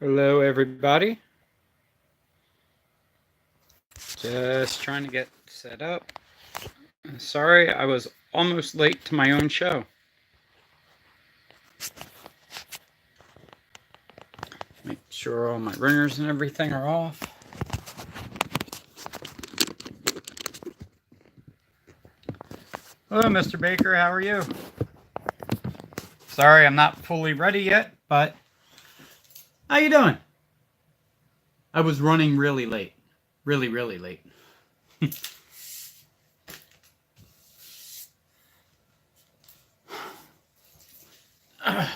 Hello, everybody. Just trying to get set up. Sorry, I was almost late to my own show. Make sure all my ringers and everything are off. Hello, Mr. Baker. How are you? Sorry, I'm not fully ready yet, but how you doing? I was running really late. Really, really late.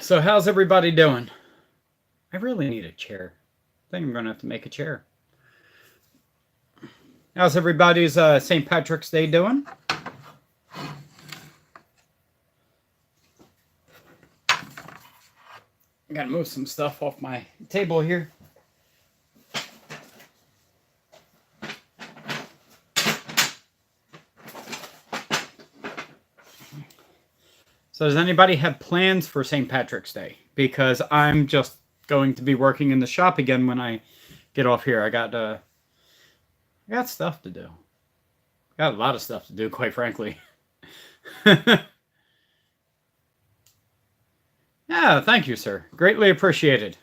So how's everybody doing? I really need a chair. I think I'm going to have to make a chair. How's everybody's St. Patrick's Day doing? I gotta move some stuff off my table here. So does anybody have plans for St. Patrick's Day? Because I'm just going to be working in the shop again when I get off here. I got stuff to do. Got a lot of stuff to do, quite frankly. Yeah, thank you, sir. Greatly appreciated.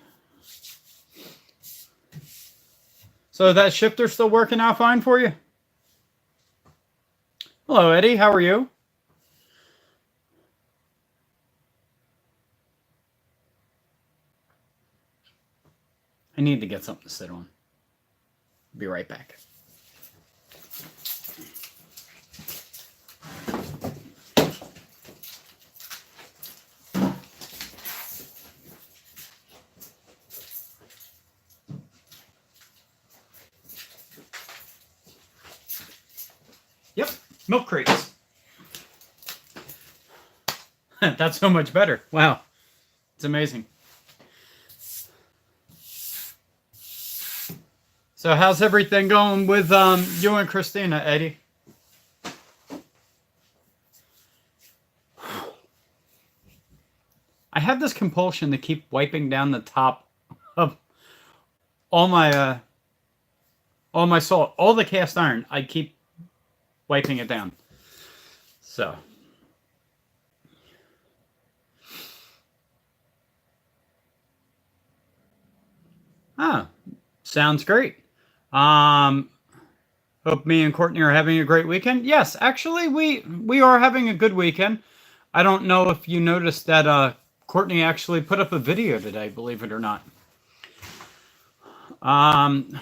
So that shifter still working out fine for you? Hello, Eddie. How are you? I need to get something to sit on. Be right back. Yep, milk crates. That's so much better. Wow, it's amazing. So how's everything going with you and Christina, Eddie? I have this compulsion to keep wiping down the top of all my salt, all the cast iron. I keep wiping it down. So sounds great. Hope me and Courtney are having a great weekend. Yes, actually, we are having a good weekend. I don't know if you noticed that Courtney actually put up a video today. Believe it or not. Corn,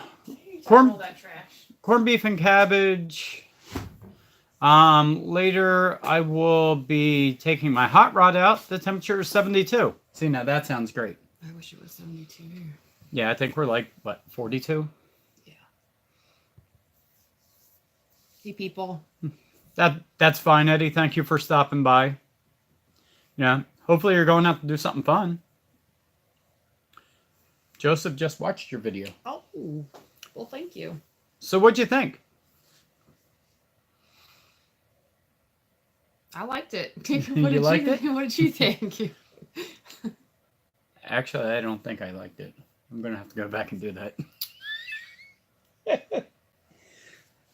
all that trash. Corned beef and cabbage. Later I will be taking my hot rod out. The temperature is 72. See, now that sounds great. I wish it was 72 here. Yeah, I think we're like, what, 42? Yeah. Hey, people. That's fine, Eddie. Thank you for stopping by. Yeah, hopefully you're going out to do something fun. Joseph just watched your video. Oh, well, thank you. So what'd you think? I liked it. You liked it? What did you think? Actually, I don't think I liked it. I'm going to have to go back and do that.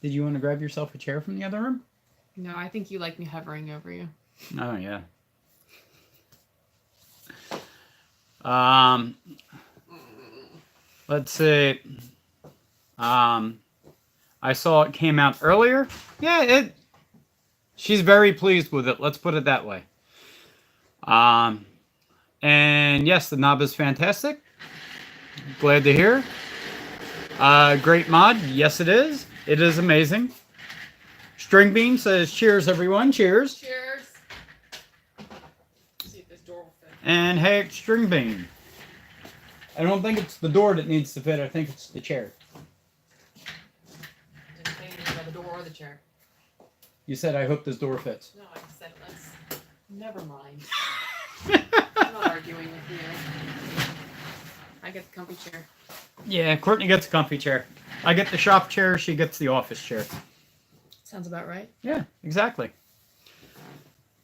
Did you want to grab yourself a chair from the other room? No, I think you like me hovering over you. Oh, yeah. Let's see. I saw it came out earlier. Yeah, she's very pleased with it. Let's put it that way. And yes, the knob is fantastic. Glad to hear. Great mod. Yes, it is. It is amazing. String Bean says, cheers, everyone. Cheers. Cheers. See if this door will fit. And hey, String Bean. I don't think it's the door that needs to fit. I think it's the chair. Didn't say anything about the door or the chair. You said, I hope this door fits. No, I said let's. Never mind. I'm not arguing with you. I get the comfy chair. Yeah, Courtney gets a comfy chair. I get the shop chair. She gets the office chair. Sounds about right. Yeah, exactly.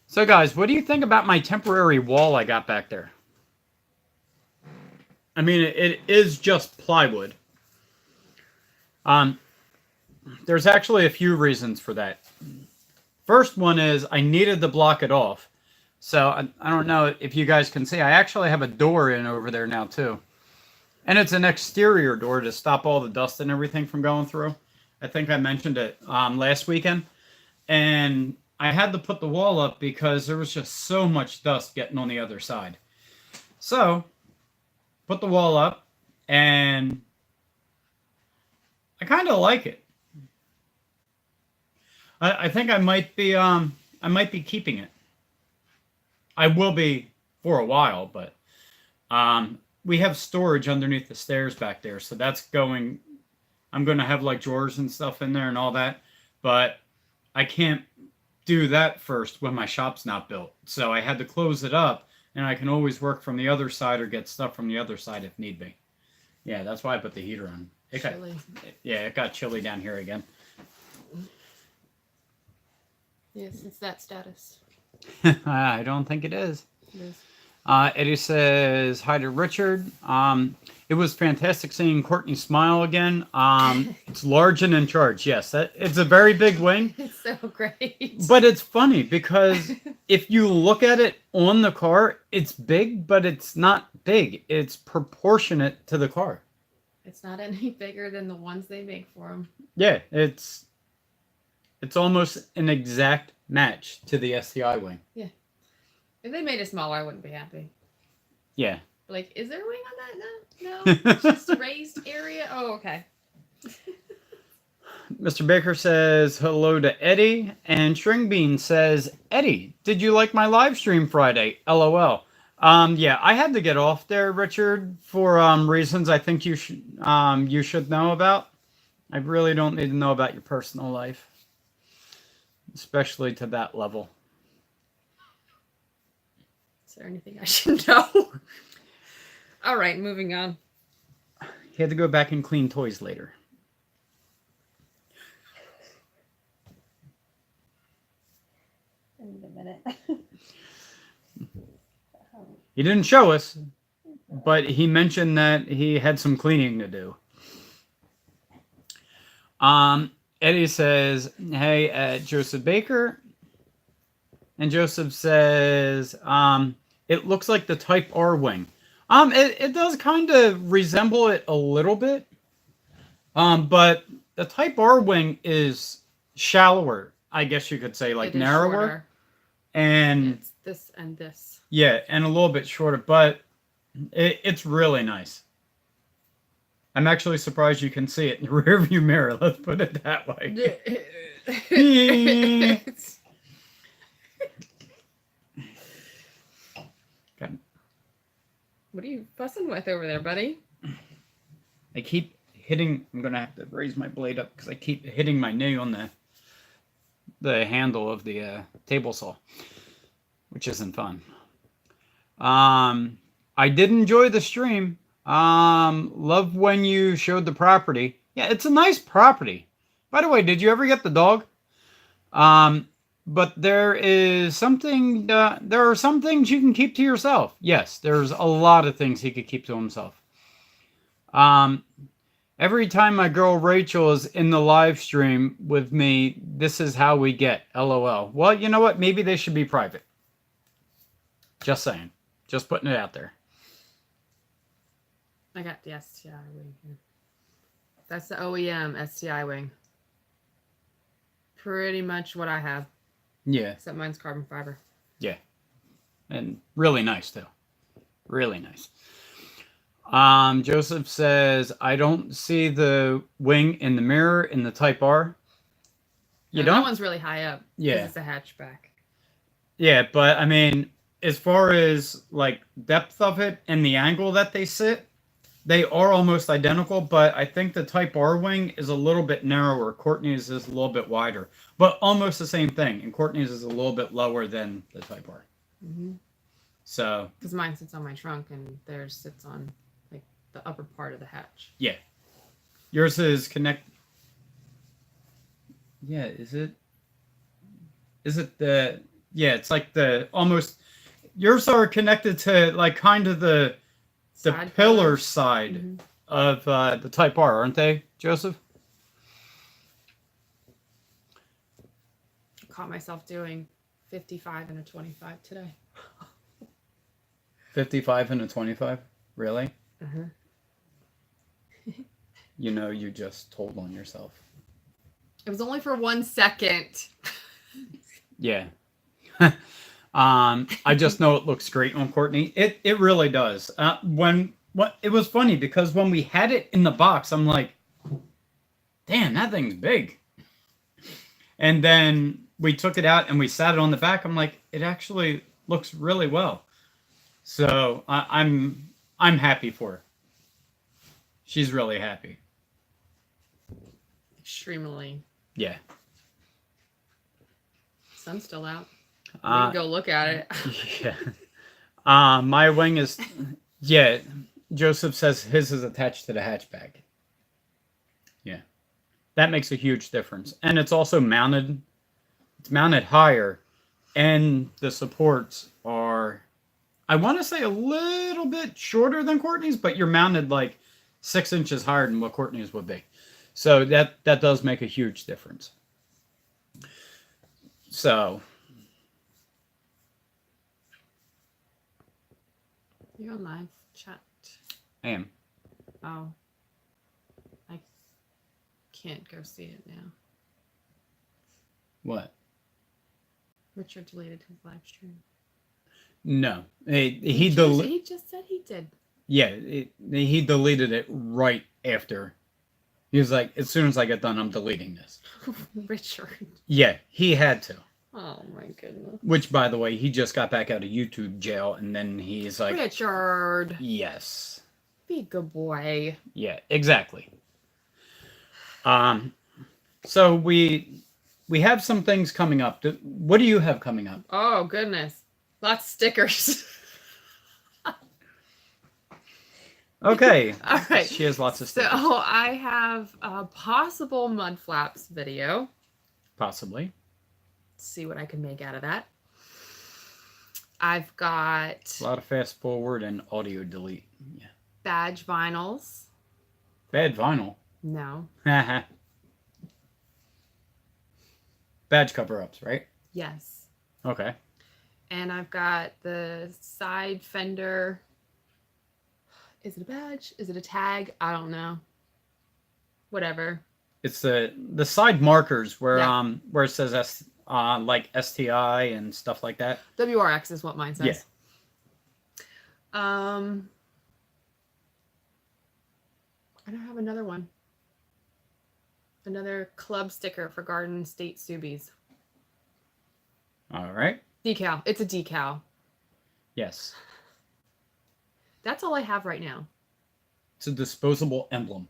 So, guys, what do you think about my temporary wall I got back there? I mean, it is just plywood. There's actually a few reasons for that. First one is I needed to block it off. So I don't know if you guys can see. I actually have a door in over there now too. And it's an exterior door to stop all the dust and everything from going through. I think I mentioned it last weekend. And I had to put the wall up because there was just so much dust getting on the other side. So, put the wall up, and I kind of like it. I think I might be keeping it. I will be for a while, but we have storage underneath the stairs back there, so that's going. I'm going to have like drawers and stuff in there and all that, but I can't do that first when my shop's not built. So I had to close it up, and I can always work from the other side or get stuff from the other side if need be. Yeah, that's why I put the heater on. It got chilly down here again. Yes, it's that status. I don't think it is. It is. Eddie says, hi to Richard. It was fantastic seeing Courtney smile again. It's large and in charge. Yes, it's a very big wing. It's so great. But it's funny because if you look at it on the car, it's big, but it's not big. It's proportionate to the car. It's not any bigger than the ones they make for them. Yeah, it's almost an exact match to the STI wing. Yeah. If they made it smaller, I wouldn't be happy. Yeah. Like, is there a wing on that? No, it's just a raised area. Oh, okay. Mr. Baker says hello to Eddie, and Stringbean says, Eddie, did you like my live stream Friday? LOL. Yeah, I had to get off there, Richard, for reasons I think you should know about. I really don't need to know about your personal life, especially to that level. Is there anything I should know? All right, moving on. He had to go back and clean toys later. I need a minute. He didn't show us, but he mentioned that he had some cleaning to do. Eddie says, hey, Joseph Baker. And Joseph says, it looks like the Type R wing. It does kind of resemble it a little bit. But the Type R wing is shallower, I guess you could say, like narrower. Shorter. And it's this and this. Yeah, and a little bit shorter, but it's really nice. I'm actually surprised you can see it in the rearview mirror. Let's put it that way. What are you fussing with over there, buddy? I keep hitting. I'm gonna have to raise my blade up because I keep hitting my knee on the handle of the table saw, which isn't fun. I did enjoy the stream. Love when you showed the property. Yeah, it's a nice property. By the way, did you ever get the dog? But there is something. There are some things you can keep to yourself. Yes, there's a lot of things he could keep to himself. Every time my girl Rachel is in the live stream with me, this is how we get. LOL. Well, you know what? Maybe they should be private. Just saying. Just putting it out there. I got the STI wing here. That's the OEM STI wing. Pretty much what I have. Yeah. Except mine's carbon fiber. Yeah. And really nice, too. Really nice. Joseph says, I don't see the wing in the mirror in the Type R. You don't? That one's really high up. Yeah. It's a hatchback. Yeah, but I mean, as far as like depth of it and the angle that they sit, they are almost identical, but I think the Type R wing is a little bit narrower. Courtney's is a little bit wider, but almost the same thing. And Courtney's is a little bit lower than the Type R. Mm-hmm. So. Because mine sits on my trunk and theirs sits on like the upper part of the hatch. Yeah. Yours is connect. Yeah, is it? Is it the? Yeah, it's like the almost. Yours are connected to like kind of the the Side pillar pillars. side Mhm. of the Type R, aren't they, Joseph? Caught myself doing 55 and a 25 today. 55 and a 25? Really? Uh-huh. You know, you just told on yourself. It was only for 1 second. Yeah. I just know it looks great on Courtney. It really does. It was funny because when we had it in the box, I'm like, damn, that thing's big. And then we took it out and we sat it on the back. I'm like, it actually looks really well. So I'm happy for her. She's really happy. Extremely. Yeah. Sun's still out. We Uh, can go look at it. yeah. My wing is, yeah. Joseph says his is attached to the hatchback. Yeah. That makes a huge difference. And it's also mounted. It's mounted higher. And the supports are, I want to say, a little bit shorter than Courtney's, but you're mounted like 6 inches higher than what Courtney's would be. So that does make a huge difference. So You're on live chat. I am. Oh. I can't go see it now. What? Richard deleted his live stream. No. He just said he did. Yeah, he deleted it right after. He was like, as soon as I get done, I'm deleting this. Richard. Yeah, he had to. Oh my goodness. Which, by the way, he just got back out of YouTube jail, and then he's like, Richard. yes. Be a good boy. Yeah, exactly. So we have some things coming up. What do you have coming up? Oh goodness. Lots of stickers. Okay. All right. She has lots of So stickers. I have a possible mud flaps video. Possibly. See what I can make out of that. I've got A lot of fast forward and audio delete. Yeah. badge vinyls. Bad vinyl. No. Badge cover-ups, right? Yes. Okay. And I've got the side fender. Is it a badge? Is it a tag? I don't know. Whatever. It's the side markers where Yeah. where it says like STI and stuff like that. WRX is what mine says. Yeah. I don't have another one. Another club sticker for Garden State Subies. All right. Decal. It's a decal. Yes. That's all I have right now. It's a disposable emblem.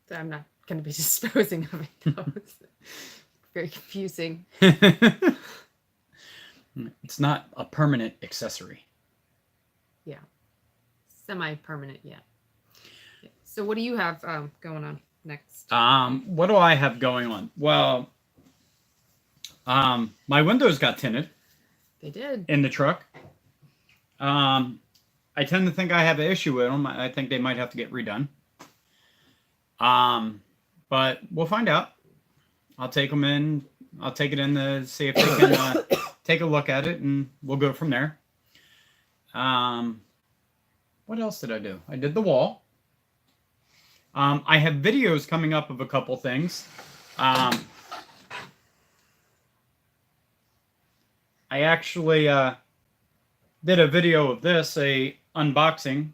So I'm not going to be disposing of it, though. It's very confusing. It's not a permanent accessory. Yeah. Semi-permanent, yeah. So what do you have going on next? What do I have going on? Well, my windows got tinted They did. in the truck. I tend to think I have an issue with them. I think they might have to get redone. But we'll find out. I'll take them in. I'll take it in to see if they can take a look at it, and we'll go from there. What else did I do? I did the wall. I have videos coming up of a couple things. I actually did a video of this, a unboxing,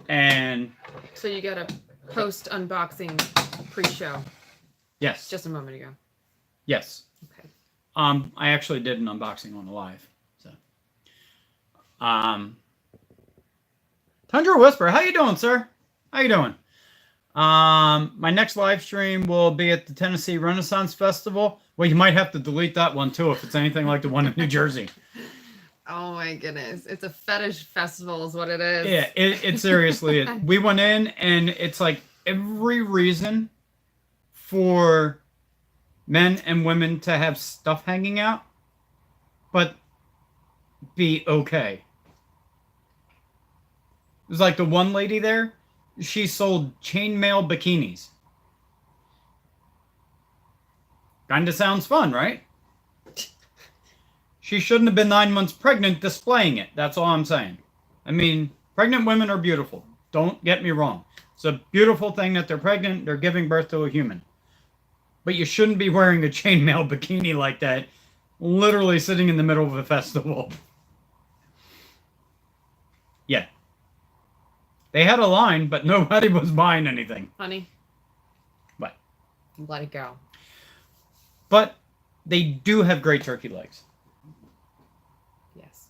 and So you got a post unboxing pre-show yes, just a moment ago. yes. Okay. I actually did an unboxing on the live. So, Tundra Whisper, how you doing, sir? How you doing? My next live stream will be at the Tennessee Renaissance Festival. Well, you might have to delete that one too if it's anything like the one in New Jersey. Oh my goodness. It's a fetish festival is what it is. Yeah, it seriously is. We went in and it's like every reason for men and women to have stuff hanging out, but be okay. was like the one lady there, she sold chainmail bikinis. Kinda sounds fun, right? She shouldn't have been 9 months pregnant displaying it. That's all I'm saying. I mean, pregnant women are beautiful. Don't get me wrong. It's a beautiful thing that they're pregnant, they're giving birth to a human. But you shouldn't be wearing a chainmail bikini like that, literally sitting in the middle of a festival. Yeah. They had a line, but nobody was buying anything. Honey, What? let it go. But they do have great turkey legs. Yes.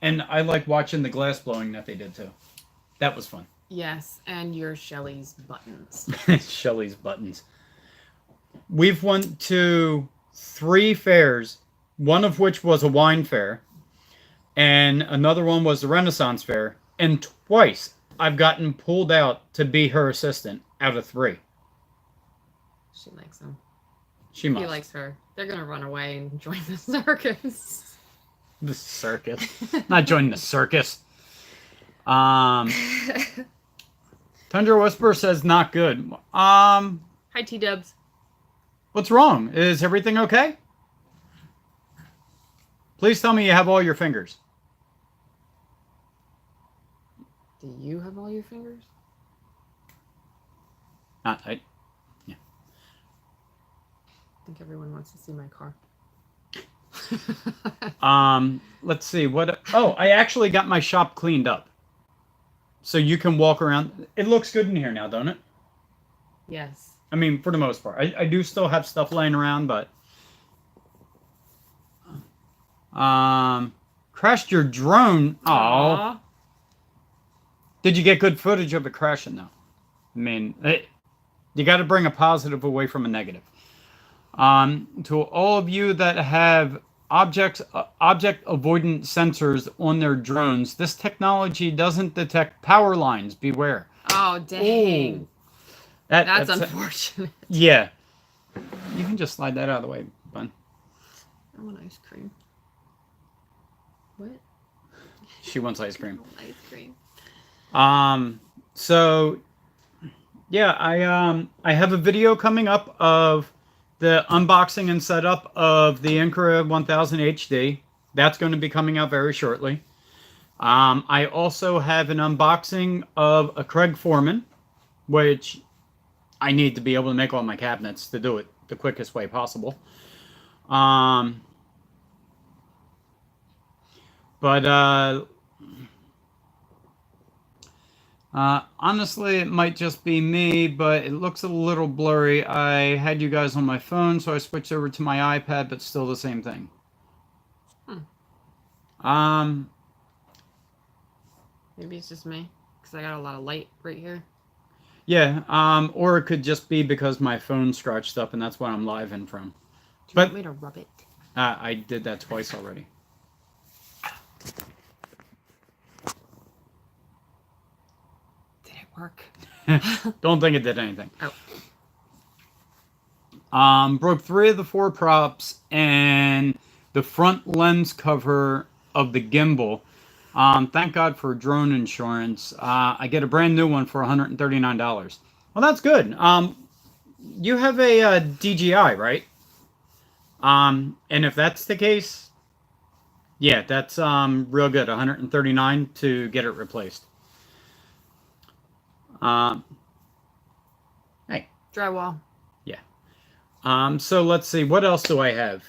And I like watching the glass blowing that they did too. That was fun. Yes, and your Shelly's buttons. Shelly's buttons. We've went to 3 fairs, one of which was a wine fair, and another one was the Renaissance fair, and twice I've gotten pulled out to be her assistant out of 3. She likes him. She must. He likes her. They're gonna run away and join the circus. The circus. Not joining the circus. Tundra Whisper says not good. Hi, T-Dubs. What's wrong? Is everything okay? Please tell me you have all your fingers. Do you have all your fingers? I I think everyone wants to see my car. let's see what. Oh, I actually got my shop cleaned up, so you can walk around. It looks good in here now, don't it? Yes. I mean, for the most part, I do still have stuff laying around, but crashed your drone. Oh, Aw. did you get good footage of it crashing though? I mean, you got to bring a positive away from a negative. To all of you that have object avoidant sensors on their drones, this technology doesn't detect power lines. Beware. Oh, dang. Ooh. That's unfortunate. Yeah. You can just slide that out of the way, bun. I want ice cream. What? She wants ice I cream. want ice cream. So yeah, I have a video coming up of the unboxing and setup of the Incra 1000 HD. That's going to be coming out very shortly. I also have an unboxing of a Craig Foreman, which I need to be able to make all my cabinets to do it the quickest way possible. Honestly, it might just be me, but it looks a little blurry. I had you guys on my phone, so I switched over to my iPad, but still the same thing. Maybe it's just me, because I got a lot of light right here. Yeah, or it could just be because my phone's scratched up, and that's what I'm live in from. Do you But want me to rub it? I did that twice already. Did it work? Don't think it did anything. Oh. Broke 3 of the 4 props and the front lens cover of the gimbal. Thank God for drone insurance. I get a brand new one for $139. Well, that's good. You have a DJI, right? And if that's the case, yeah, that's real good. $139 to get it replaced. Hey. Drywall. Yeah. So let's see. What else do I have?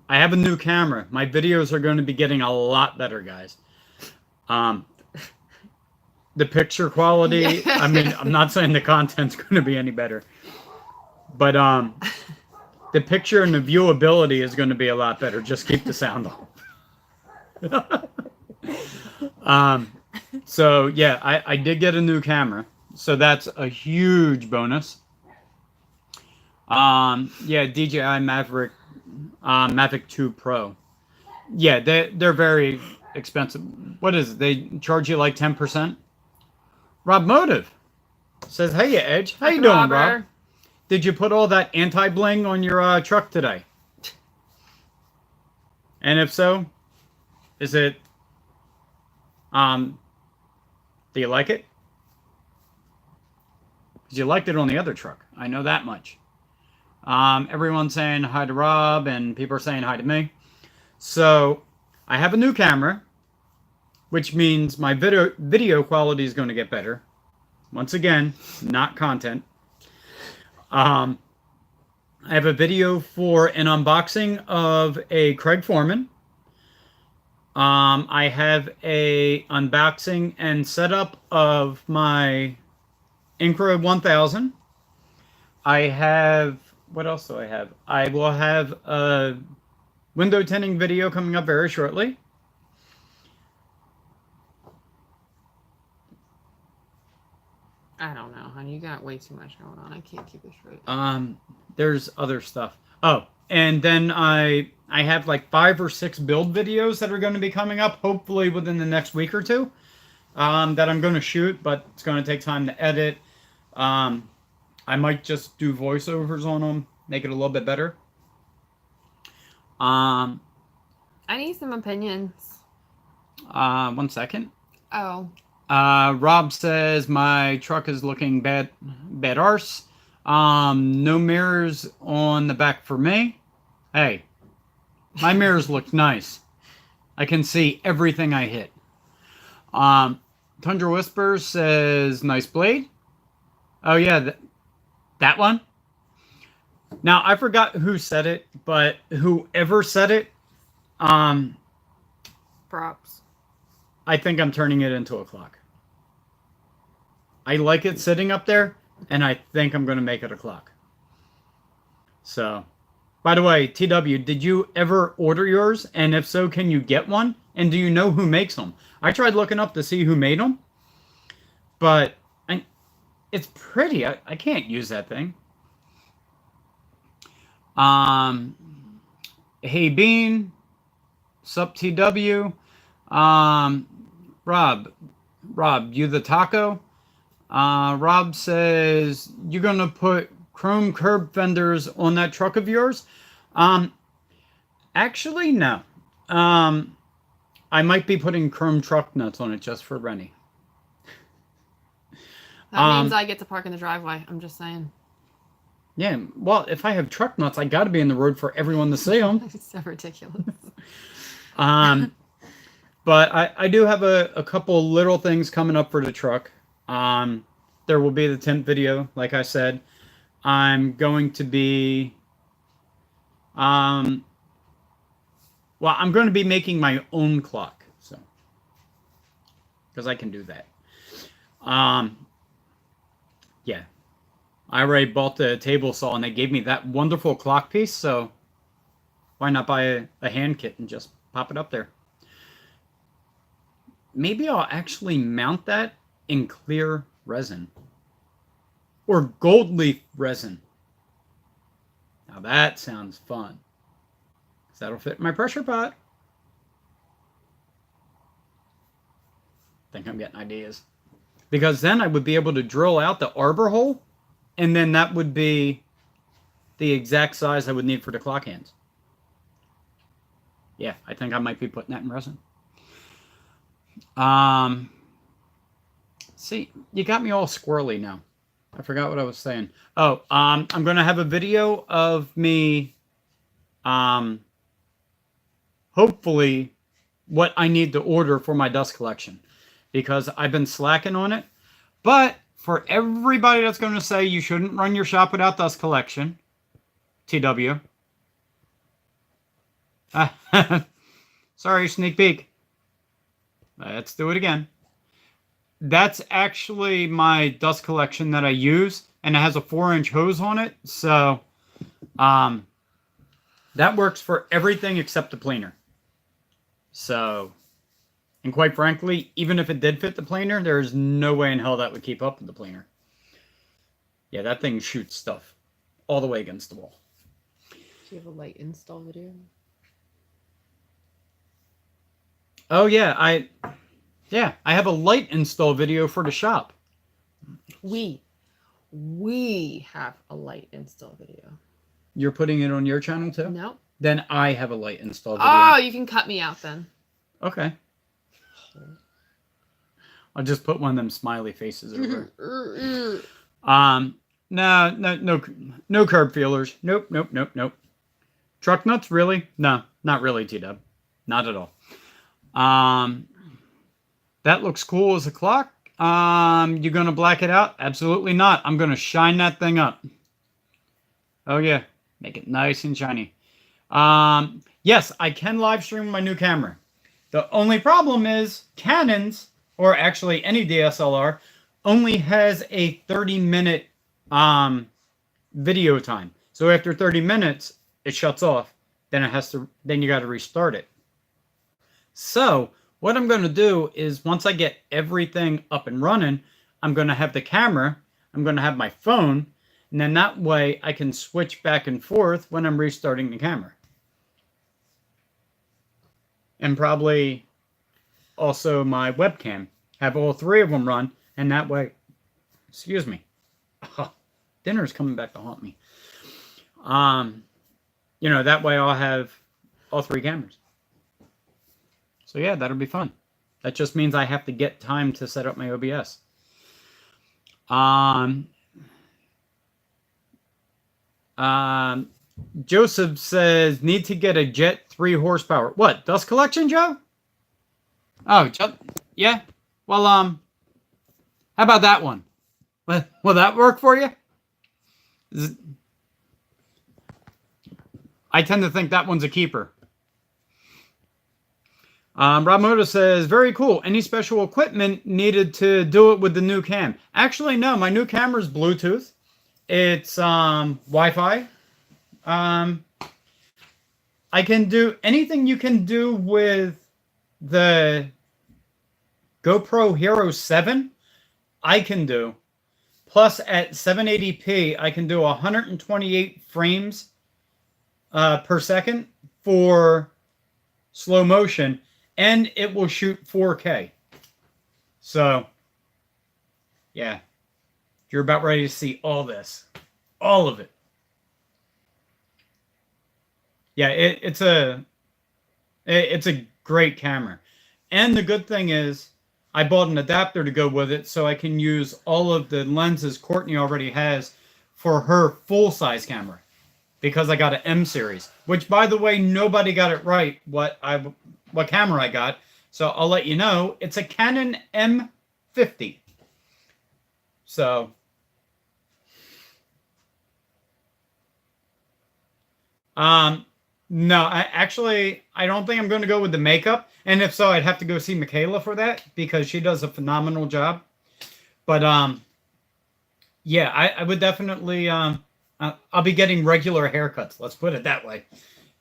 I have a new camera. My videos are going to be getting a lot better, guys. The picture quality, I mean, I'm not saying the content's going to be any better. But the picture and the viewability is going to be a lot better. Just keep the sound off. So, yeah, I did get a new camera. So that's a huge bonus. Yeah, DJI Mavic 2 Pro. Yeah, they're very expensive. What is it? They charge you like 10%? Rob Motive says, "Hey, Edge. How you doing, Rob? Did you put all that anti-bling on your truck today? And if so, is it Do you like it? Because you liked it on the other truck. I know that much. Everyone's saying hi to Rob, and people are saying hi to me. So I have a new camera, which means my video quality is going to get better. Once again, not content. I have a video for an unboxing of a Craig Foreman. I have a unboxing and setup of my Incra 1000. I have, what else do I have? I will have a window tinting video coming up very shortly. I don't know, honey. You got way too much going on. I can't keep this straight. There's other stuff. Oh, and then I have like 5 or 6 build videos that are going to be coming up, hopefully within the next week or two, that I'm going to shoot, but it's going to take time to edit. I might just do voiceovers on them, make it a little bit better. I need some opinions. 1 second. Oh. Rob says my truck is looking bad arse. No mirrors on the back for me. Hey, my mirrors look nice. I can see everything I hit. Tundra Whispers says nice blade. Oh yeah, that one. Now I forgot who said it, but whoever said it, props. I think I'm turning it into a clock. I like it sitting up there, and I think I'm going to make it a clock. So, by the way, TW, did you ever order yours? And if so, can you get one? And do you know who makes them? I tried looking up to see who made them, but it's pretty. I can't use that thing. Hey Bean, sup TW. Rob, you the taco? Rob says, you gonna put chrome curb fenders on that truck of yours? Actually, no. I might be putting chrome truck nuts on it just for Rennie. That means I get to park in the driveway. I'm just saying. Yeah, well, if I have truck nuts, I gotta be in the road for everyone to see them. It's so ridiculous. But I do have a couple little things coming up for the truck. There will be the tint video, like I said. I'm going to be... I'm going to be making my own clock. So, because I can do that. Yeah. I already bought the table saw, and they gave me that wonderful clock piece, so why not buy a hand kit and just pop it up there? Maybe I'll actually mount that in clear resin. Or gold leaf resin. Now that sounds fun. Because that'll fit my pressure pot. I think I'm getting ideas. Because then I would be able to drill out the arbor hole. And then that would be the exact size I would need for the clock hands. Yeah, I think I might be putting that in resin. See, you got me all squirrely now. I forgot what I was saying. Oh, I'm going to have a video of me, hopefully, what I need to order for my dust collection. Because I've been slacking on it. But for everybody that's going to say you shouldn't run your shop without dust collection, TW. Sorry, sneak peek. Let's do it again. That's actually my dust collection that I use, and it has a 4-inch hose on it, so that works for everything except the planer. So, and quite frankly, even if it did fit the planer, there's no way in hell that would keep up with the planer. Yeah, that thing shoots stuff all the way against the wall. Do you have a light install video? Oh yeah, I have a light install video for the shop. We have a light install video. You're putting it on your channel too? No. Then I have a light install video. Oh, you can cut me out then. Okay. I'll just put one of them smiley faces over. Mm-hmm. No curb feelers. Nope. Truck nuts, really? No, not really, T-Dub. Not at all. That looks cool as a clock. You gonna black it out? Absolutely not. I'm gonna shine that thing up. Oh yeah, make it nice and shiny. Yes, I can live stream my new camera. The only problem is Canon's, or actually any DSLR, only has a 30-minute video time. So after 30 minutes, it shuts off. Then you got to restart it. So what I'm going to do is once I get everything up and running, I'm going to have the camera, I'm going to have my phone, and then that way I can switch back and forth when I'm restarting the camera. And probably also my webcam. Have all three of them run, and that way, excuse me, dinner's coming back to haunt me. That way I'll have all three cameras. So yeah, that'll be fun. That just means I have to get time to set up my OBS. Joseph says, need to get a Jet 3 horsepower. What, dust collection, Joe? Oh, yeah. Well, how about that one? Will that work for you? I tend to think that one's a keeper. Rob Moto says, very cool. Any special equipment needed to do it with the new cam? Actually, no. My new camera's Bluetooth. It's Wi-Fi. I can do anything you can do with the GoPro Hero 7. I can do. Plus, at 780p, I can do 128 frames per second for slow motion. And it will shoot 4K. So, yeah. You're about ready to see all this. All of it. Yeah, it's a great camera. And the good thing is, I bought an adapter to go with it so I can use all of the lenses Courtney already has for her full-size camera. Because I got an M series. Which, by the way, nobody got it right what camera I got. So I'll let you know. It's a Canon M50. So. No, I don't think I'm going to go with the makeup. And if so, I'd have to go see Michaela for that. Because she does a phenomenal job. But, yeah, I would definitely, I'll be getting regular haircuts. Let's put it that way.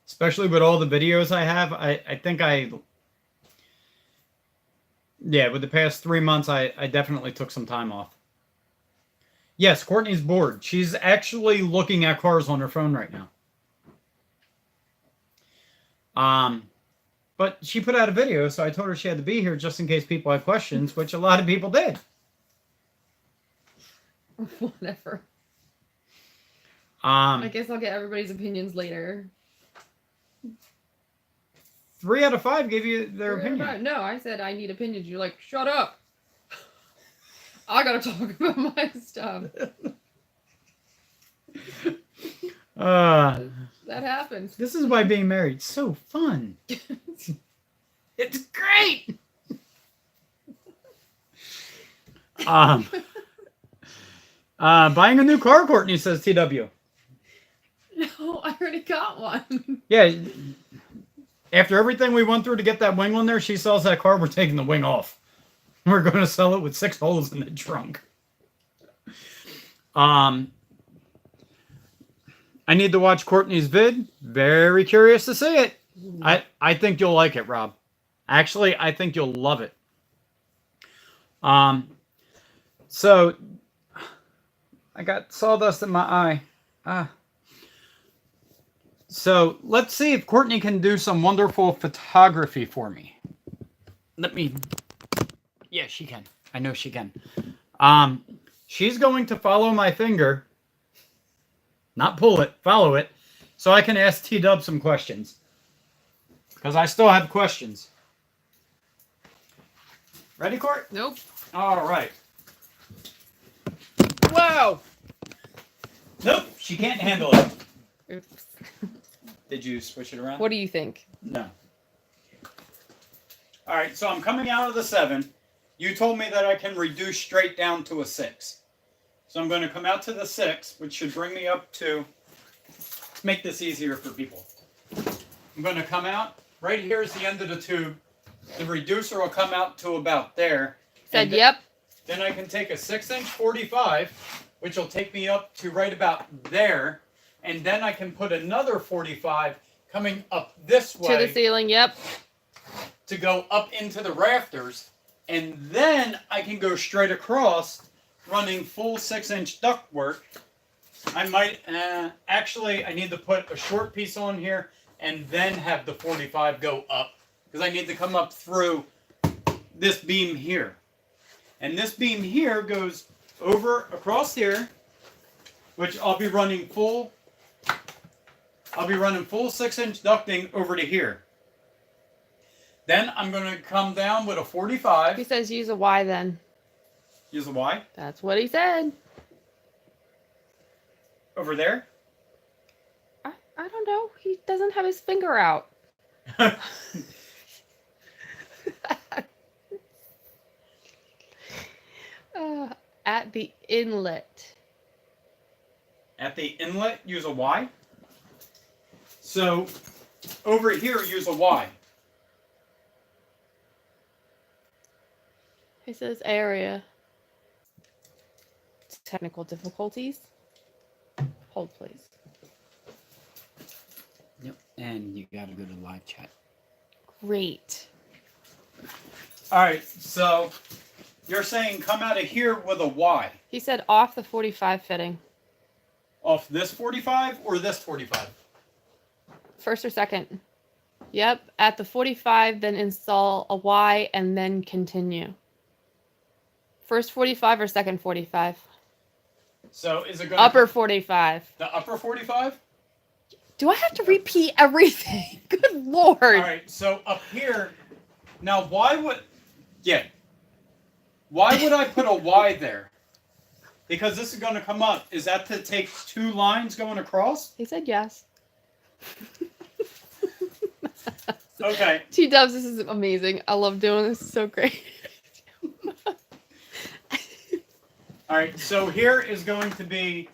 Especially with all the videos I have, I think with the past 3 months, I definitely took some time off. Yes, Courtney's bored. She's actually looking at cars on her phone right now. But she put out a video, so I told her she had to be here just in case people had questions, which a lot of people did. Whatever. I guess I'll get everybody's opinions later. 3 out of 5 gave you their opinion. No, I said I need opinions. You're like, shut up. I gotta talk about my stuff. That happens. This is why being married is so fun. It's great. Buying a new car, Courtney says TW. No, I already got one. Yeah. After everything we went through to get that wing on there, she sells that car, we're taking the wing off. We're going to sell it with 6 holes in the trunk. I need to watch Courtney's vid. Very curious to see it. I think you'll like it, Rob. Actually, I think you'll love it. So, I got sawdust in my eye. So, let's see if Courtney can do some wonderful photography for me. Yeah, she can. I know she can. She's going to follow my finger. Not pull it, follow it. So I can ask T-Dub some questions. Because I still have questions. Ready, Court? Nope. All right. Whoa! Nope, she can't handle it. Oops. Did you switch it around? What do you think? No. All right, so I'm coming out of the 7. You told me that I can reduce straight down to a 6. So I'm going to come out to the 6, which should bring me up to, let's make this easier for people. I'm going to come out, right here is the end of the tube. The reducer will come out to about there. Said yep. Then I can take a 6-inch 45, which will take me up to right about there. And then I can put another 45 coming up this way. To the ceiling, yep. To go up into the rafters. And then I can go straight across running full 6-inch ductwork. I might, actually, I need to put a short piece on here and then have the 45 go up. Because I need to come up through this beam here. And this beam here goes over across here, which I'll be running full 6-inch ducting over to here. Then I'm going to come down with a 45. He says use a Y then. Use a Y? That's what he said. Over there? I don't know. He doesn't have his finger out. At the inlet. At the inlet, use a Y. So, over here, use a Y. He says area. Technical difficulties. Hold, please. Yep, and you gotta go to live chat. Great. Alright, so you're saying come out of here with a Y. He said off the 45 fitting. Off this 45 or this 45? First or second? Yep, at the 45, then install a Y and then continue. First 45 or second 45? So is it going to... Upper 45. The upper 45? Do I have to repeat everything? Good Lord. Alright, so up here... Now, why would... Yeah. Why would I put a Y there? Because this is going to come up. Is that to take 2 lines going across? He said yes. Okay. T-Dubs, this is amazing. I love doing this. It's so great. Alright, so here is going to be,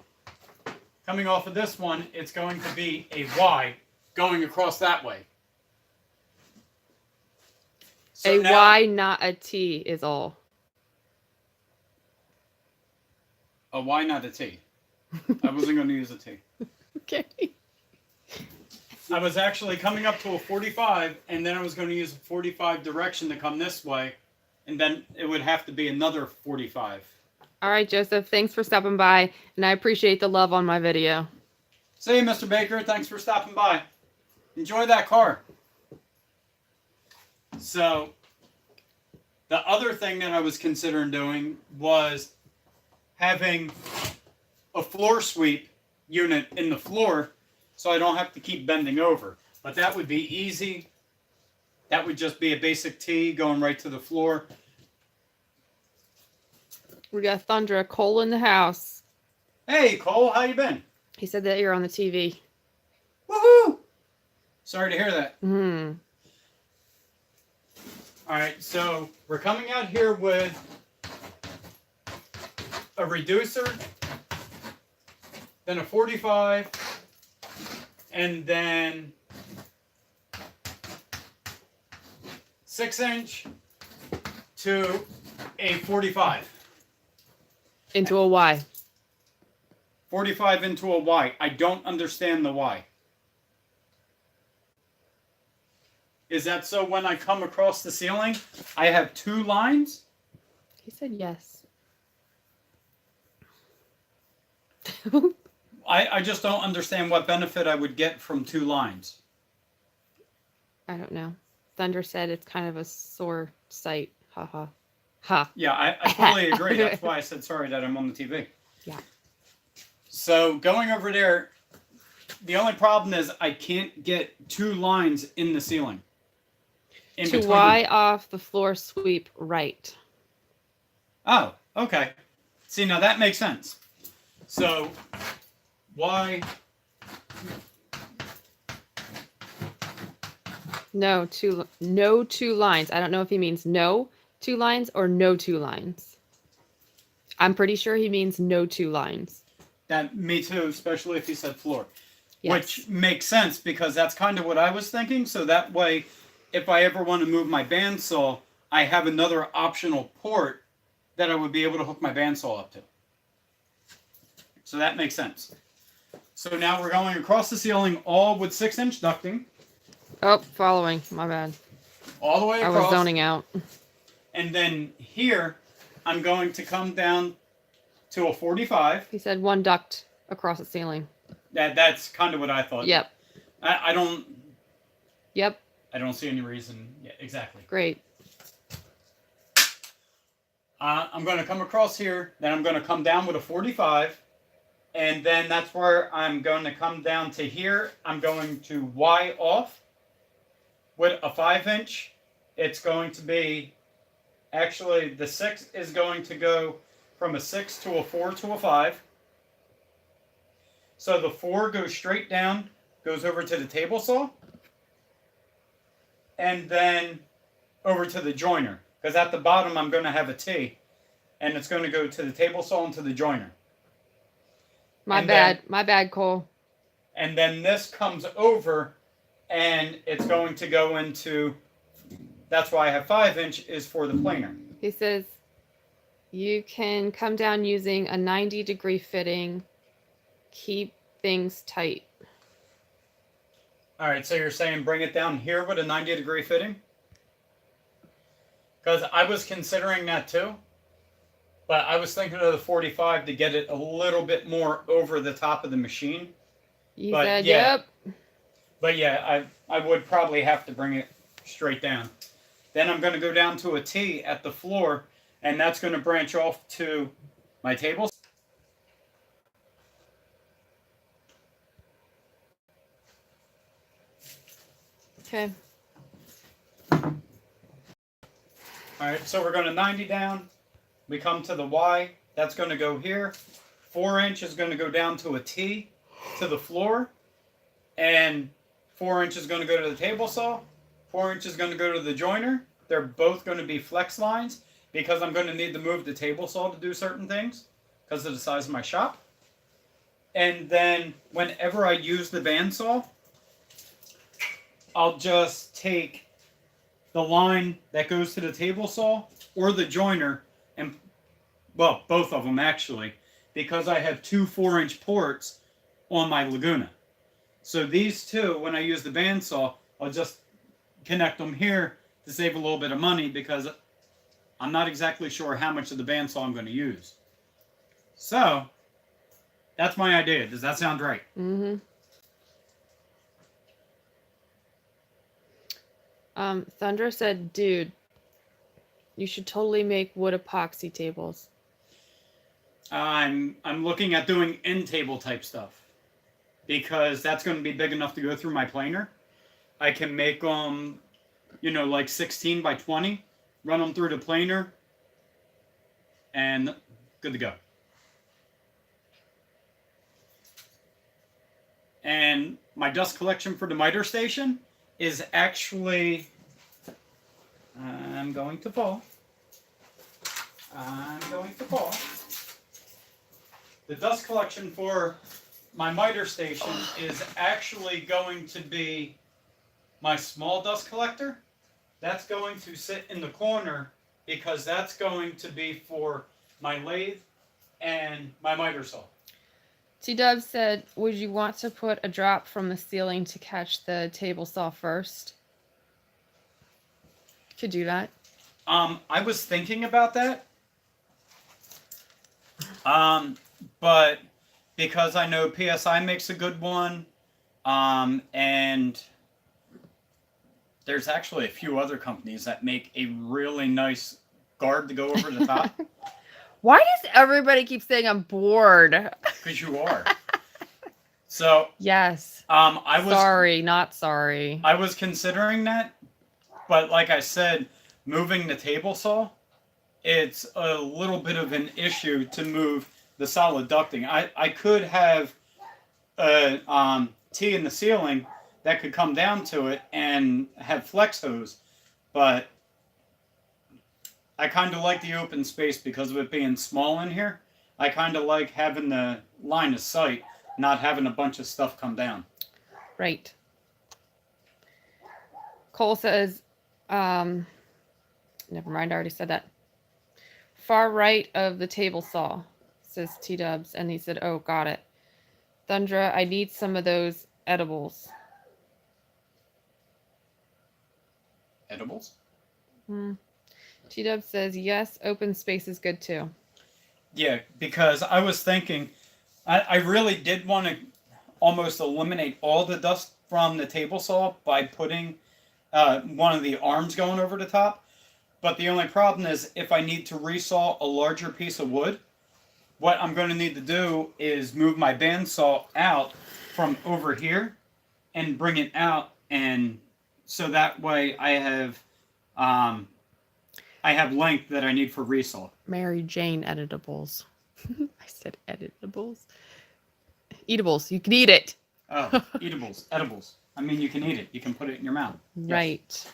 coming off of this one, it's going to be a Y going across that way. So A now, Y, not a T, is all. A Y, not a T. I wasn't going to use a T. Okay. I was actually coming up to a 45, and then I was going to use a 45 direction to come this way, and then it would have to be another 45. All right, Joseph, thanks for stopping by, and I appreciate the love on my video. See you, Mr. Baker. Thanks for stopping by. Enjoy that car. So, the other thing that I was considering doing was having a floor sweep unit in the floor so I don't have to keep bending over. But that would be easy. That would just be a basic T going right to the floor. We got Thundra Cole in the house. Hey, Cole, how you been? He said that you're on the TV. Woohoo! Sorry to hear that. Hmm. All right, so we're coming out here with a reducer, then a 45, and then 6-inch to a 45. Into a Y. 45 into a Y. I don't understand the Y. Is that so when I come across the ceiling, I have 2 lines? He said yes. I just don't understand what benefit I would get from 2 lines. I don't know. Thunder said it's kind of a sore sight. Ha ha. Ha. Yeah, I totally agree. That's why I said sorry that I'm on the TV. Yeah. So going over there, the only problem is I can't get 2 lines in the ceiling. To Y off the floor sweep right. Oh, okay. See, now that makes sense. So, why? No two lines. I don't know if he means no 2 lines or no 2 lines. I'm pretty sure he means no 2 lines. That me too, especially if he said floor. Yes. Which makes sense because that's kind of what I was thinking. So that way, if I ever want to move my bandsaw, I have another optional port that I would be able to hook my bandsaw up to. So that makes sense. So now we're going across the ceiling, all with 6-inch ducting, Oh, following. My bad. all the way I across. was zoning out. And then here, I'm going to come down to a 45. He said 1 duct across the ceiling. That's kind of what I thought. Yep. I don't. Yep. I don't see any reason. Yeah, exactly. Great. I'm going to come across here, then I'm going to come down with a 45, and then that's where I'm going to come down to here. I'm going to Y off with a 5-inch. It's going to be, actually, the 6 is going to go from a 6 to a 4 to a 5. So the 4 goes straight down, goes over to the table saw, and then over to the joiner. Because at the bottom I'm going to have a T, and it's going to go to the table saw and to the joiner. My bad, Cole. And then this comes over, and it's going to go into, that's why I have 5-inch, is for the planer. He says you can come down using a 90-degree fitting. Keep things tight. All right, so you're saying bring it down here with a 90-degree fitting? Because I was considering that too, but I was thinking of the 45 to get it a little bit more over the top of the machine. You But said, yeah. yep. But yeah, I would probably have to bring it straight down. Then I'm going to go down to a T at the floor, and that's going to branch off to my table. Okay. All right, so we're going to 90 down. We come to the Y. That's going to go here. 4-inch is going to go down to a T to the floor. And 4-inch is going to go to the table saw. 4-inch is going to go to the joiner. They're both going to be flex lines because I'm going to need to move the table saw to do certain things because of the size of my shop. And then whenever I use the bandsaw, I'll just take the line that goes to the table saw or the joiner, and well, both of them actually, because I have 2 4-inch ports on my Laguna. So these two, when I use the bandsaw, I'll just connect them here to save a little bit of money because I'm not exactly sure how much of the bandsaw I'm going to use. So that's my idea. Does that sound right? Mm-hmm. Thunder said, dude, you should totally make wood epoxy tables. I'm looking at doing end table type stuff because that's going to be big enough to go through my planer. I can make them, like 16 by 20, run them through the planer, and good to go. And my dust collection for the miter station is actually, I'm going to fall. The dust collection for my miter station is actually going to be my small dust collector. That's going to sit in the corner because that's going to be for my lathe and my miter saw. T-Dub said, would you want to put a drop from the ceiling to catch the table saw first? Could do that. I was thinking about that. But because I know PSI makes a good one, and there's actually a few other companies that make a really nice guard to go over the top. Why does everybody keep saying I'm bored? Because you are. So yes. Sorry, not sorry. I was considering that, but like I said, moving the table saw it's a little bit of an issue to move the solid ducting. I could have a T in the ceiling that could come down to it and have flex hose, but I kind of like the open space because of it being small in here. I kind of like having the line of sight, not having a bunch of stuff come down. Right. Cole says, never mind, I already said that. Far right of the table saw, says T-Dubs. And he said, oh, got it. Thundra, I need some of those edibles. Edibles? T-Dubs says, yes, open space is good too. Yeah, because I was thinking, I really did want to almost eliminate all the dust from the table saw by putting one of the arms going over the top. But the only problem is if I need to resaw a larger piece of wood, what I'm going to need to do is move my bandsaw out from over here and bring it out, and so that way I have length that I need for resaw. Mary Jane editables. I said editables. Eatables. You can eat it. Oh, eatables, edibles. I mean, you can eat it. You can put it in your mouth. Right. Yes.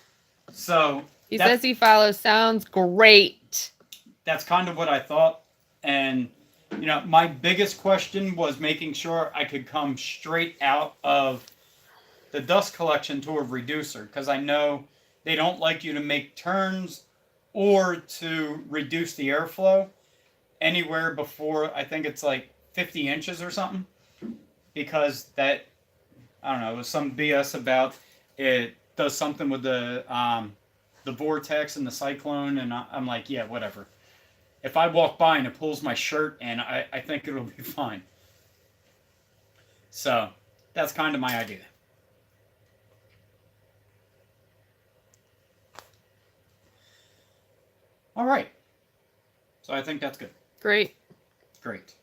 So he says he follows. Sounds great. That's kind of what I thought. And, you know, my biggest question was making sure I could come straight out of the dust collection to a reducer, because I know they don't like you to make turns or to reduce the airflow anywhere before, I think it's like 50 inches or something, because that, I don't know, it was some BS about it does something with the vortex and the cyclone, and I'm like, yeah, whatever. If I walk by and it pulls my shirt in, I think it'll be fine. So that's kind of my idea. All right. So I think that's good. Great. Great.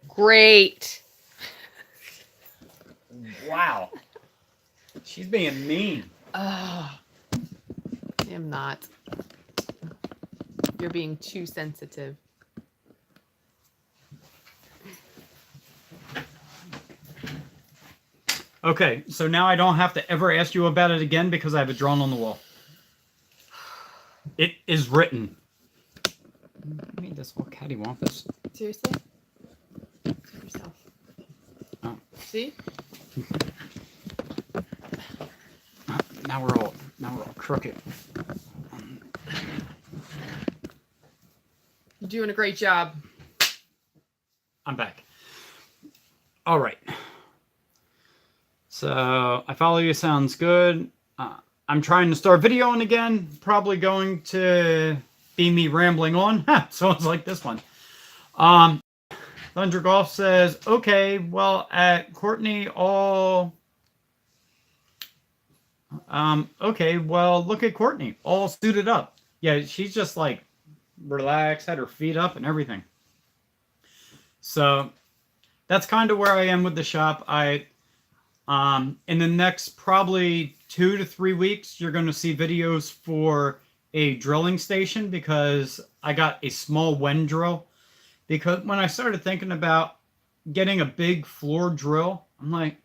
Great. Wow. She's being mean. I am not. You're being too sensitive. Okay, so now I don't have to ever ask you about it again because I have it drawn on the wall. It is written. I mean, this whole cattywampus. Seriously? Yourself. Oh. See? Now we're all crooked. You're doing a great job. I'm back. All right. So I follow you. Sounds good. I'm trying to start videoing again. Probably going to be me rambling on. So it's like this one. Thunder Golf says, okay, well, at Courtney, all... okay, well, look at Courtney, all suited up. Yeah, she's just, like, relaxed, had her feet up and everything. So, that's kind of where I am with the shop. In the next probably 2 to 3 weeks, you're going to see videos for a drilling station because I got a small Wen drill. Because when I started thinking about getting a big floor drill, I'm like,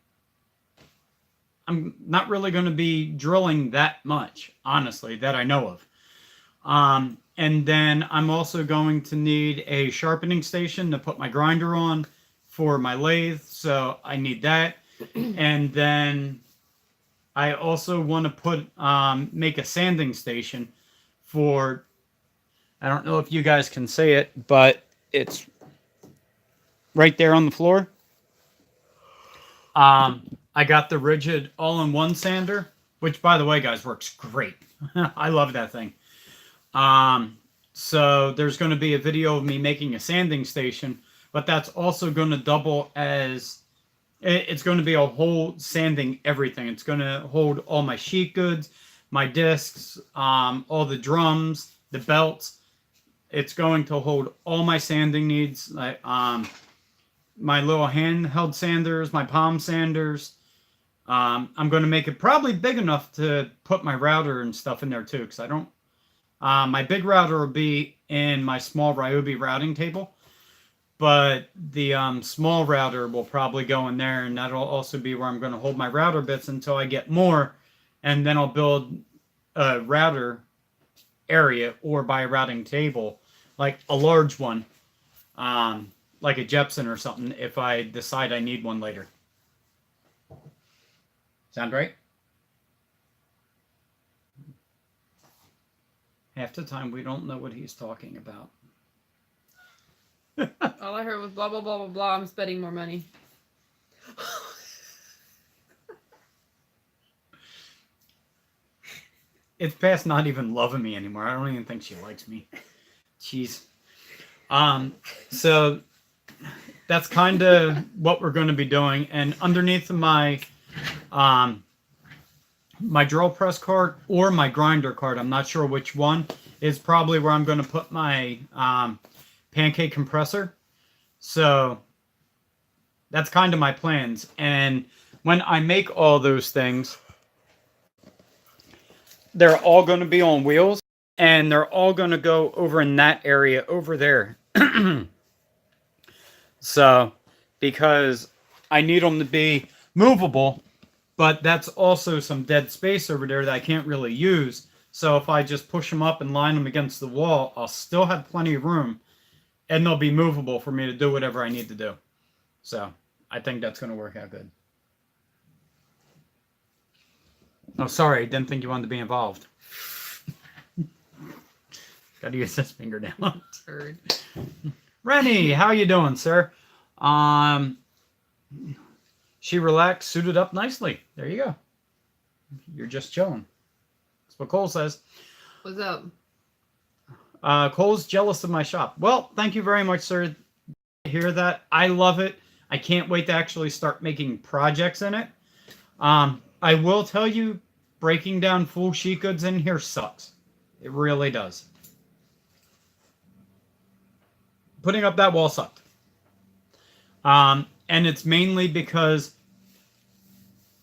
I'm not really going to be drilling that much, honestly, that I know of. And then I'm also going to need a sharpening station to put my grinder on for my lathe, so I need that. And then I also want to put make a sanding station for, I don't know if you guys can see it, but it's right there on the floor. I got the Rigid all-in-one sander, which, by the way, guys, works great. I love that thing. So there's going to be a video of me making a sanding station, but that's also going to double as, it's going to be a whole sanding everything. It's going to hold all my sheet goods, my discs, all the drums, the belts. It's going to hold all my sanding needs, like my little handheld sanders, my palm sanders. I'm going to make it probably big enough to put my router and stuff in there too, because I don't My big router will be in my small Ryobi routing table, but the small router will probably go in there, and that'll also be where I'm going to hold my router bits until I get more, and then I'll build a router area or buy a routing table, like a large one, like a Jepson or something, if I decide I need one later. Sound right? Half the time we don't know what he's talking about. All I heard was blah blah blah blah blah. I'm spending more money. It's past not even loving me anymore. I don't even think she likes me. Jeez. So that's kind of what we're going to be doing. And underneath my my drill press cart or my grinder cart, I'm not sure which one, is probably where I'm going to put my pancake compressor. So that's kind of my plans. And when I make all those things, they're all going to be on wheels, and they're all going to go over in that area over there. So, because I need them to be movable, but that's also some dead space over there that I can't really use. So if I just push them up and line them against the wall, I'll still have plenty of room, and they'll be movable for me to do whatever I need to do. So I think that's going to work out good. Oh, sorry, I didn't think you wanted to be involved. Got to use this finger down. Turd. Rennie, how you doing, sir? She relaxed, suited up nicely. There you go. You're just chilling. That's what Cole says. What's up? Cole's jealous of my shop. Well, thank you very much, sir. I hear that. I love it. I can't wait to actually start making projects in it. I will tell you, breaking down full sheet goods in here sucks. It really does. Putting up that wall sucked. And it's mainly because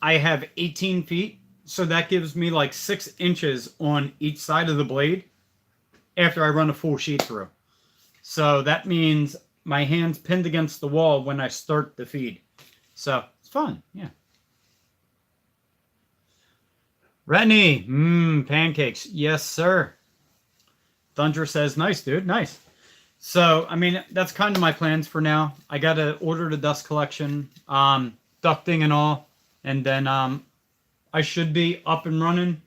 I have 18 feet, so that gives me like 6 inches on each side of the blade after I run a full sheet through. So that means my hand's pinned against the wall when I start the feed. So it's fun, yeah. Rennie, pancakes. Yes, sir. Thunder says, nice, dude, nice. So, I mean, that's kind of my plans for now. I got to order the dust collection, ducting and all, and then I should be up and running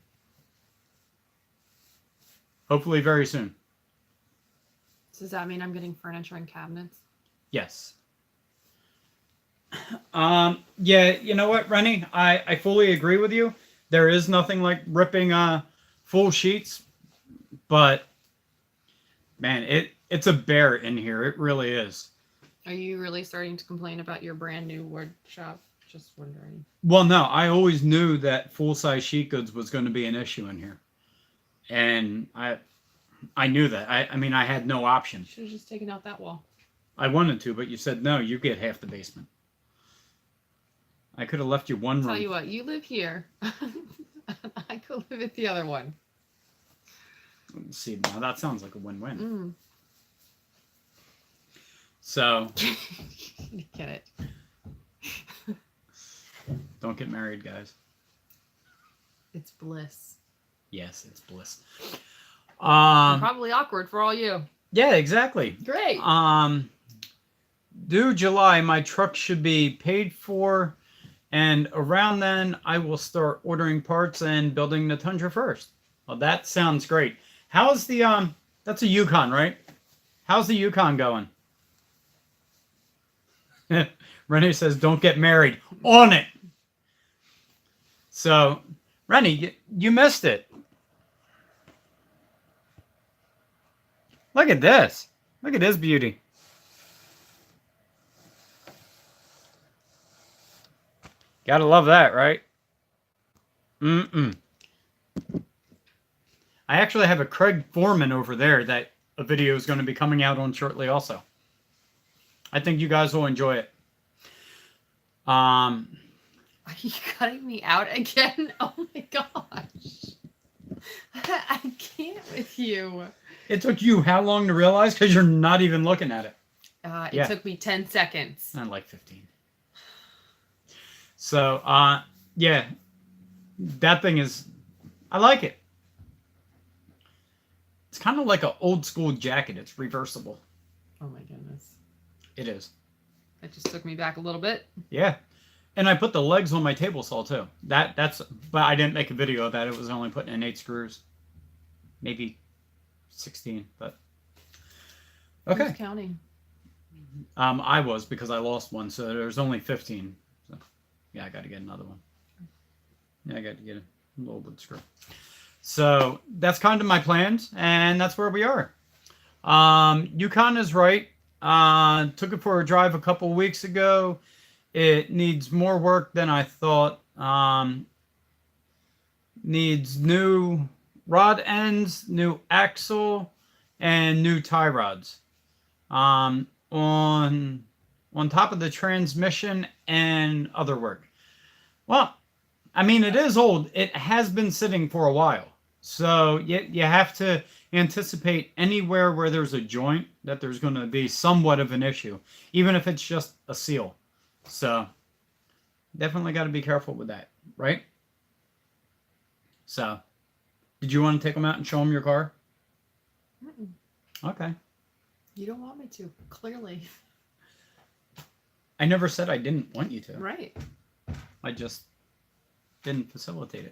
hopefully very soon. Does that mean I'm getting furniture and cabinets? Yes. Yeah, you know what, Rennie? I fully agree with you. There is nothing like ripping full sheets, but man, it's a bear in here. It really is. Are you really starting to complain about your brand new wood shop? Just wondering. Well, no, I always knew that full-size sheet goods was going to be an issue in here. And I knew that. I mean, I had no option. Should have just taken out that wall. I wanted to, but you said, no, you get half the basement. I could have left you one room. Tell you what, you live here. I could live at the other one. Let's see, now that sounds like a win-win. Mm. So. Get it. Don't get married, guys. It's bliss. Yes, it's bliss. Probably awkward for all you. Yeah, exactly. Great. Due July, my truck should be paid for, and around then, I will start ordering parts and building the Tundra first. Well, that sounds great. How's the that's a Yukon, right? How's the Yukon going? Rennie says, "Don't get married." On it. So, Rennie, you missed it. Look at this. Look at this beauty. Gotta love that, right? I actually have a Craig Foreman over there that a video is going to be coming out on shortly also. I think you guys will enjoy it. Are you cutting me out again? Oh my gosh. I can't with you. It took you how long to realize? Because you're not even looking at it. It took me 10 seconds. Not like 15. So, yeah, that thing is, I like it. It's kind of like an old school jacket. It's reversible. Oh my goodness. It is. That just took me back a little bit. Yeah. And I put the legs on my table saw too. But I didn't make a video of that. It was only putting in 8 screws. Maybe 16, but okay. Who's counting? I was, because I lost one, so there's only 15. So yeah, I got to get another one. Yeah, I got to get a little wood screw. So that's kind of my plans, and that's where we are. Yukon is right. Took it for a drive a couple weeks ago. It needs more work than I thought. Needs new rod ends, new axle, and new tie rods. On top of the transmission and other work. Well, I mean, it is old. It has been sitting for a while. So you have to anticipate anywhere where there's a joint that there's going to be somewhat of an issue, even if it's just a seal. So definitely got to be careful with that, right? So did you want to take them out and show them your car? Mm-mm. Okay. You don't want me to, clearly. I never said I didn't want you to. Right. I just didn't facilitate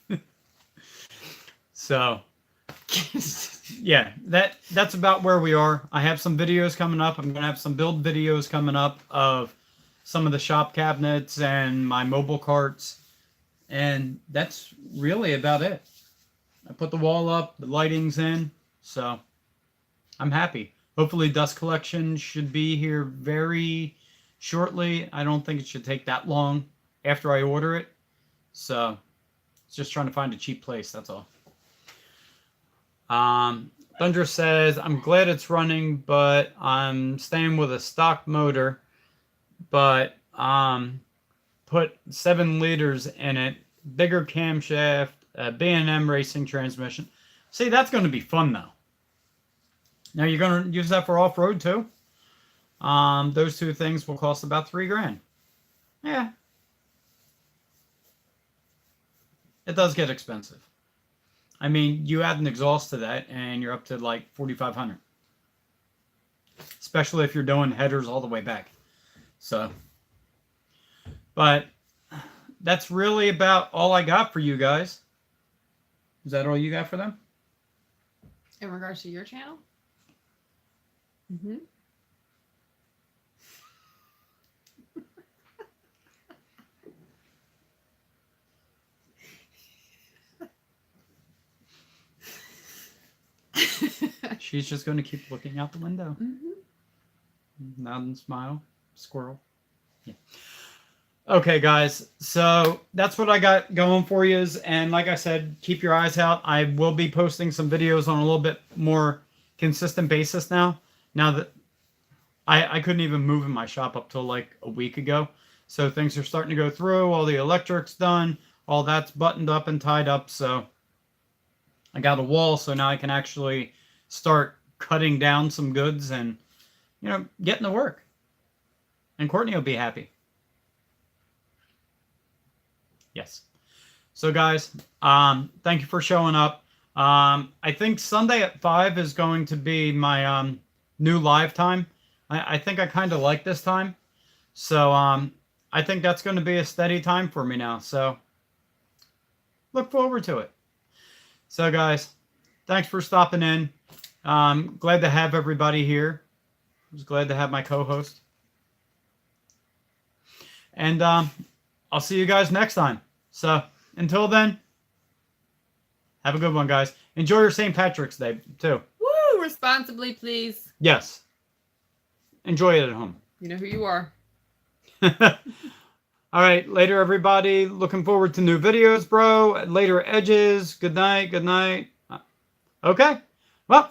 it. So, yeah, that's about where we are. I have some videos coming up. I'm going to have some build videos coming up of some of the shop cabinets and my mobile carts. And that's really about it. I put the wall up, the lighting's in, so I'm happy. Hopefully dust collection should be here very shortly. I don't think it should take that long after I order it. So it's just trying to find a cheap place, that's all. Thunder says, I'm glad it's running, but I'm staying with a stock motor, but put 7 liters in it, bigger camshaft, B&M racing transmission. See, that's going to be fun though. Now you're going to use that for off-road too. Those two things will cost about $3,000. Yeah. It does get expensive. I mean, you add an exhaust to that and you're up to like $4,500. Especially if you're doing headers all the way back. So, but that's really about all I got for you guys. Is that all you got for them? In regards to your channel? Mm-hmm. She's just going to keep looking out the window. Mm-hmm. Nod and smile. Squirrel. Yeah. Okay, guys. So that's what I got going for you. And like I said, keep your eyes out. I will be posting some videos on a little bit more consistent basis now. Now that I couldn't even move in my shop up till like a week ago. So things are starting to go through. All the electric's done. All that's buttoned up and tied up. So I got a wall. So now I can actually start cutting down some goods and, you know, getting to work. And Courtney will be happy. Yes. So guys, thank you for showing up. I think Sunday at 5 is going to be my new live time. I think I kind of like this time. So I think that's going to be a steady time for me now. So look forward to it. So guys, thanks for stopping in. Glad to have everybody here. I was glad to have my co-host. And I'll see you guys next time. So until then, have a good one, guys. Enjoy your St. Patrick's Day, too. Woo! Responsibly, please. Yes. Enjoy it at home. You know who you are. All right. Later, everybody. Looking forward to new videos, bro. Later, Edges. Good night. Good night. Okay.